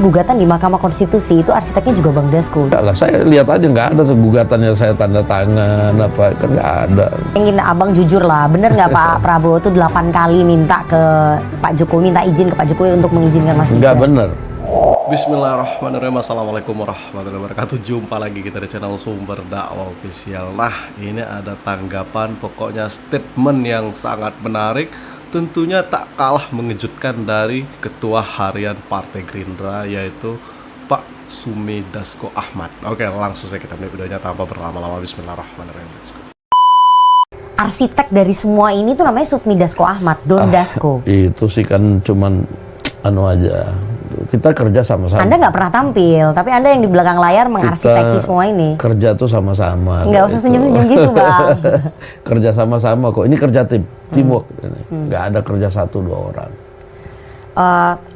Gugatan di Mahkamah Konstitusi itu arsiteknya juga Bang Dasko. Enggak lah, saya lihat aja nggak ada gugatan yang saya tanda tangan apa, kan nggak ada. Ingin abang jujur lah, bener nggak Pak Prabowo tuh 8 kali minta ke Pak Jokowi, minta izin ke Pak Jokowi untuk mengizinkan Mas Gibran? Nggak bener. Bismillahirrahmanirrahim. Assalamualaikum warahmatullahi wabarakatuh. Jumpa lagi kita di channel Sumber Dakwah Official. Nah, ini ada tanggapan, pokoknya statement yang sangat menarik, tentunya tak kalah mengejutkan dari Ketua Harian Partai Gerindra, yaitu Pak Sumi Dasko Ahmad. Oke, langsung saja kita mulai videonya tanpa berlama-lama. Bismillahirrahmanirrahim. Let's go. Arsitek dari semua ini tuh namanya Sufmi Dasko Ahmad, Don Dasko. Itu sih kan cuman aja. Kita kerja sama-sama. Anda nggak pernah tampil, tapi Anda yang di belakang layar mengarsiteki semua ini. Kerja tuh sama-sama. Nggak usah senyum-senyum gitu, Bang. Kerja sama-sama kok. Ini kerja teamwork. Nggak ada kerja 1-2 orang.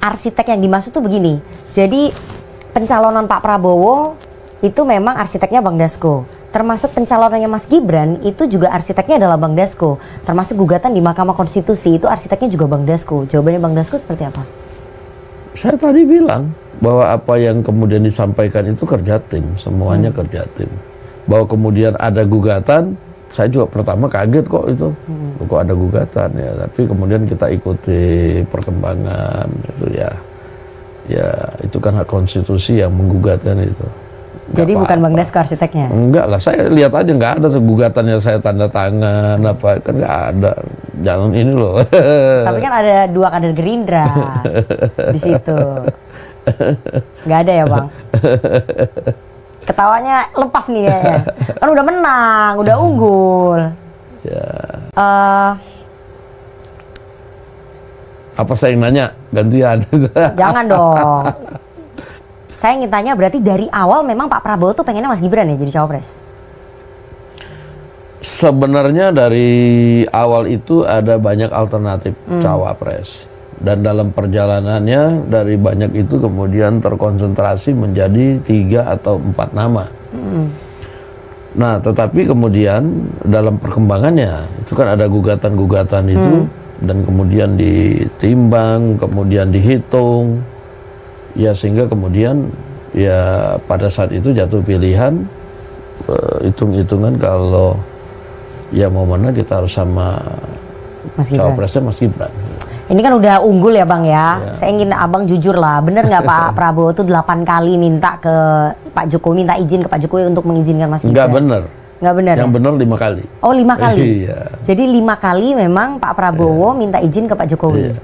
Arsitek yang dimaksud tuh begini. Jadi pencalonan Pak Prabowo itu memang arsiteknya Bang Dasko. Termasuk pencalonannya Mas Gibran itu juga arsiteknya adalah Bang Dasko. Termasuk gugatan di Mahkamah Konstitusi itu arsiteknya juga Bang Dasko. Jawabannya Bang Dasko seperti apa? Saya tadi bilang bahwa apa yang kemudian disampaikan itu kerja tim, semuanya kerja tim. Bahwa kemudian ada gugatan, saya juga pertama kaget kok itu, kok ada gugatan ya. Tapi kemudian kita ikuti perkembangan itu ya itu kan hak konstitusi yang menggugatkan itu. Jadi bukan Bang Dasko arsiteknya? Enggak lah, saya lihat aja nggak ada gugatan yang saya tanda tangan apa, kan nggak ada. Jangan ini loh. Tapi kan ada 2 kader Gerindra di situ. Nggak ada ya Bang? Ketawanya lepas nih ya. Kan udah menang, udah unggul. Ya. Apa saya yang nanya? Gantian. Jangan dong. Saya ingin tanya, berarti dari awal memang Pak Prabowo tuh pengennya Mas Gibran ya jadi cawapres? Sebenarnya dari awal itu ada banyak alternatif cawapres. Dan dalam perjalanannya dari banyak itu kemudian terkonsentrasi menjadi 3 atau 4 nama. Nah, tetapi kemudian dalam perkembangannya itu kan ada gugatan-gugatan itu dan kemudian ditimbang, kemudian dihitung. Ya sehingga kemudian ya pada saat itu jatuh pilihan, hitung-hitungan kalau ya mau mana kita harus sama cawapresnya Mas Gibran. Ini kan udah unggul ya Bang ya. Saya ingin abang jujur lah, bener nggak Pak Prabowo tuh 8 kali minta ke Pak Jokowi, minta izin ke Pak Jokowi untuk mengizinkan Mas Gibran? Nggak bener. Nggak bener. Yang bener 5 kali. Oh 5 kali. Iya. Jadi 5 kali memang Pak Prabowo minta izin ke Pak Jokowi. Iya.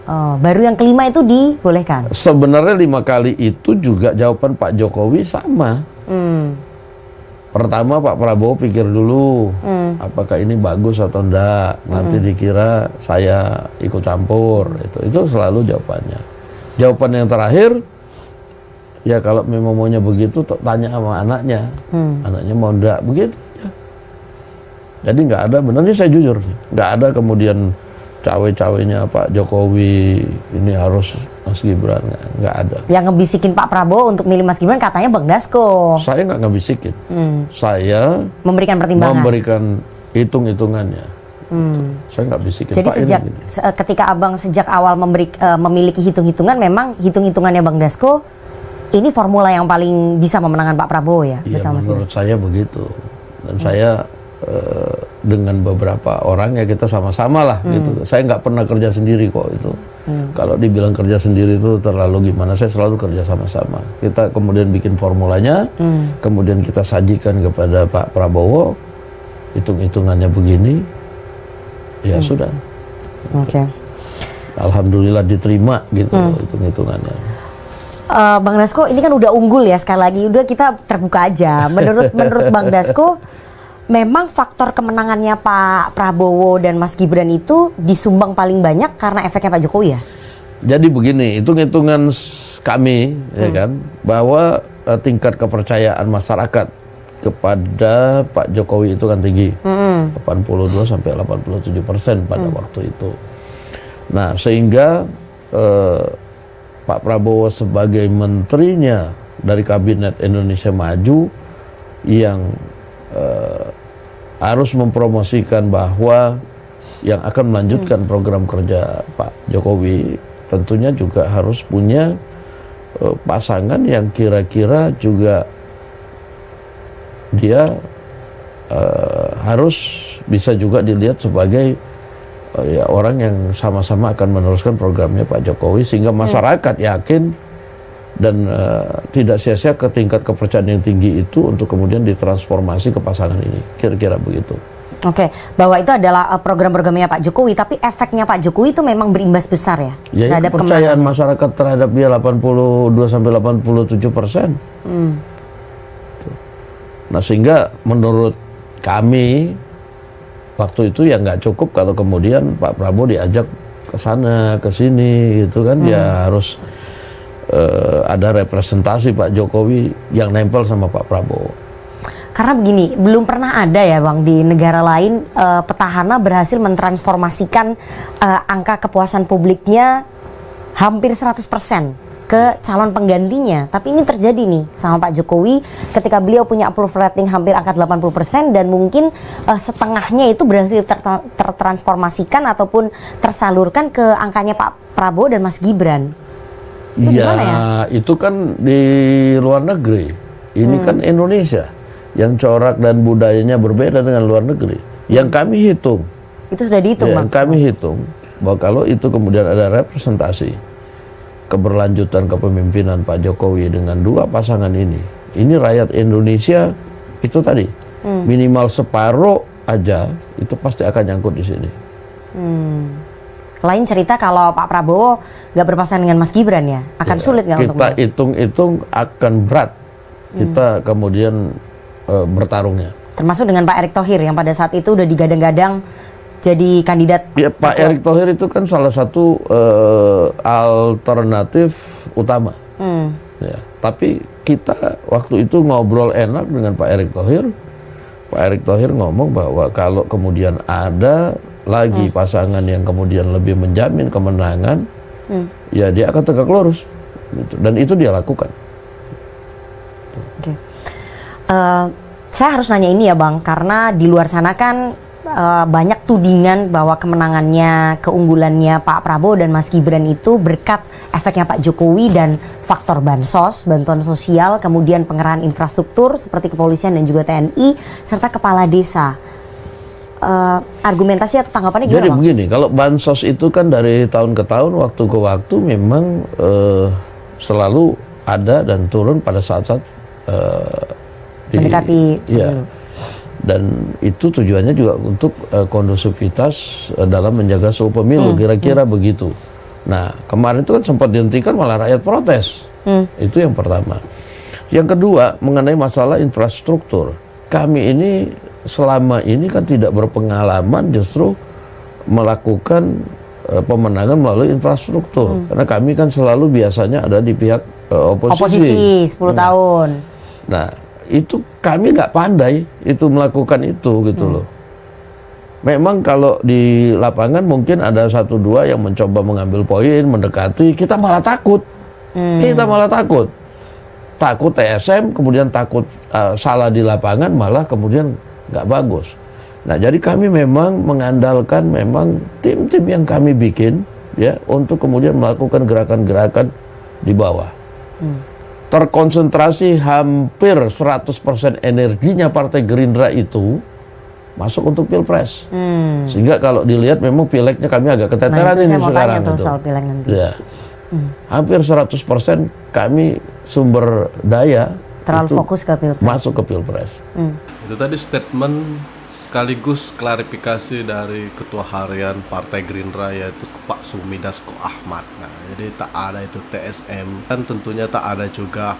Oh, baru yang kelima itu dibolehkan? Sebenarnya 5 kali itu juga jawaban Pak Jokowi sama. Pertama Pak Prabowo pikir dulu apakah ini bagus atau enggak. Nanti dikira saya ikut campur. Itu selalu jawabannya. Jawaban yang terakhir, ya kalau memang maunya begitu tanya sama anaknya. Anaknya mau enggak begitu. Ya. Jadi nggak ada, benarnya saya jujur, nggak ada kemudian cawe-cawenya Pak Jokowi ini harus Mas Gibran, nggak ada. Yang ngebisikin Pak Prabowo untuk milih Mas Gibran katanya Bang Dasko. Saya nggak ngebisikin, saya memberikan pertimbangan, memberikan hitung-hitungannya. Saya nggak bisikin. Jadi Pak, ketika abang sejak awal memiliki hitung-hitungan, memang hitung-hitungannya Bang Dasko ini formula yang paling bisa memenangkan Pak Prabowo ya, bersama Mas Gibran. Menurut saya begitu, dan saya dengan beberapa orang ya kita sama-sama lah gitu. Saya nggak pernah kerja sendiri kok itu. Kalau dibilang kerja sendiri itu terlalu gimana, saya selalu kerja sama-sama. Kita kemudian bikin formulanya, kemudian kita sajikan kepada Pak Prabowo, hitung-hitungannya begini, ya sudah. Oke. Alhamdulillah diterima gitu hitung-hitungannya. Bang Dasko ini kan udah unggul ya, sekali lagi udah kita terbuka aja. Menurut Bang Dasko, memang faktor kemenangannya Pak Prabowo dan Mas Gibran itu disumbang paling banyak karena efeknya Pak Jokowi ya? Jadi begini, hitung-hitungan kami ya kan, bahwa tingkat kepercayaan masyarakat kepada Pak Jokowi itu kan tinggi, 82-87% pada waktu itu. Nah sehingga Pak Prabowo sebagai menterinya dari Kabinet Indonesia Maju yang harus mempromosikan bahwa yang akan melanjutkan program kerja Pak Jokowi tentunya juga harus punya pasangan yang kira-kira juga dia harus bisa juga dilihat sebagai ya orang yang sama-sama akan meneruskan programnya Pak Jokowi, sehingga masyarakat yakin dan tidak sia-sia ke tingkat kepercayaan yang tinggi itu untuk kemudian ditransformasi ke pasangan ini, kira-kira begitu. Oke, bahwa itu adalah program-programnya Pak Jokowi, tapi efeknya Pak Jokowi itu memang berimbas besar ya, Ya, terhadap kepercayaan masyarakat terhadap dia 82-87%. Nah, sehingga menurut kami waktu itu ya nggak cukup kalau kemudian Pak Prabowo diajak ke sana ke sini gitu kan. Ya harus ada representasi Pak Jokowi yang nempel sama Pak Prabowo. Karena begini, belum pernah ada ya Bang di negara lain petahana berhasil mentransformasikan angka kepuasan publiknya hampir 100% ke calon penggantinya. Tapi ini terjadi nih sama Pak Jokowi ketika beliau punya approval rating hampir angka 80% dan mungkin setengahnya itu berhasil tertransformasikan ataupun tersalurkan ke angkanya Pak Prabowo dan Mas Gibran. Itu Ya, gimana ya? itu kan di luar negeri. Ini kan Indonesia yang corak dan budayanya berbeda dengan luar negeri. Yang kami hitung, Itu sudah dihitung ya, Bang? yang kami hitung bahwa kalau itu kemudian ada representasi keberlanjutan kepemimpinan Pak Jokowi dengan dua pasangan ini rakyat Indonesia itu tadi minimal separuh aja itu pasti akan nyangkut di sini. Lain cerita kalau Pak Prabowo nggak berpasangan dengan Mas Gibran ya, akan sulit nggak untuk Kita beliau? hitung-hitung akan berat kita kemudian bertarungnya. Termasuk dengan Pak Erick Thohir yang pada saat itu udah digadang-gadang jadi kandidat. Ya, Pak Erick Thohir itu kan salah satu alternatif utama. Ya, tapi kita waktu itu ngobrol enak dengan Pak Erick Thohir. Pak Erick Thohir ngomong bahwa kalau kemudian ada lagi pasangan yang kemudian lebih menjamin kemenangan, ya dia akan tegak lurus. Gitu. Dan itu dia lakukan. Oke. Saya harus nanya ini ya Bang, karena di luar sana kan banyak tudingan bahwa kemenangannya, keunggulannya Pak Prabowo dan Mas Gibran itu berkat efeknya Pak Jokowi dan faktor bansos, bantuan sosial, kemudian pengerahan infrastruktur seperti kepolisian dan juga TNI, serta kepala desa. Argumentasi atau tanggapannya gimana Jadi Bang? begini, kalau bansos itu kan dari tahun ke tahun, waktu ke waktu memang selalu ada dan turun pada saat-saat Mendekati ya. pemilu. Dan itu tujuannya juga untuk kondusivitas dalam menjaga suhu pemilu, kira-kira begitu. Nah, kemarin itu kan sempat dihentikan malah rakyat protes. Itu yang pertama. Yang kedua, mengenai masalah infrastruktur. Kami ini selama ini kan tidak berpengalaman justru melakukan pemenangan melalui infrastruktur. Karena kami kan selalu biasanya ada di pihak Oposisi 10 tahun. Nah, itu kami nggak pandai itu melakukan itu gitu loh. Memang kalau di lapangan mungkin ada satu dua yang mencoba mengambil poin, mendekati, kita malah takut. Kita malah takut. Takut TSM, kemudian takut salah di lapangan, malah kemudian nggak bagus. Nah, jadi kami memang mengandalkan memang tim-tim yang kami bikin ya untuk kemudian melakukan gerakan-gerakan di bawah. Terkonsentrasi hampir 100% energinya Partai Gerindra itu masuk untuk Pilpres. Sehingga kalau dilihat memang pileknya kami agak keteteran Nah, itu ini saya mau sekarang tanya tuh itu. soal pileg nanti. Ya. Hampir 100% kami sumber daya Terlalu itu fokus ke Pilpres. masuk ke Pilpres. Itu tadi statement sekaligus klarifikasi dari Ketua Harian Partai Gerindra yaitu Pak Sumidasko Ahmad. Nah, jadi tak ada itu TSM dan tentunya tak ada juga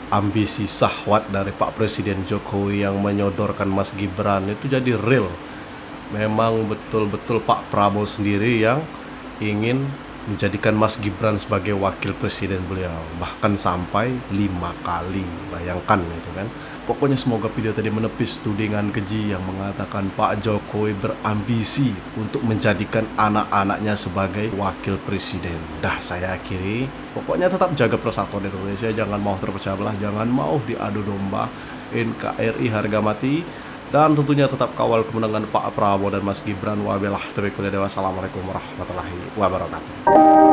ambisi syahwat dari Pak Presiden Jokowi yang menyodorkan Mas Gibran itu jadi real. Memang betul-betul Pak Prabowo sendiri yang ingin menjadikan Mas Gibran sebagai wakil presiden beliau, bahkan sampai 5 kali. Bayangkan itu kan. Pokoknya semoga video tadi menepis tudingan keji yang mengatakan Pak Jokowi berambisi untuk menjadikan anak-anaknya sebagai wakil presiden. Dah saya akhiri. Pokoknya tetap jaga persatuan Indonesia, jangan mau terpecah belah, jangan mau diadu domba. NKRI harga mati. Dan tentunya tetap kawal kemenangan Pak Prabowo dan Mas Gibran. Wabillahi taufiq wal hidayah. Wassalamualaikum warahmatullahi wabarakatuh.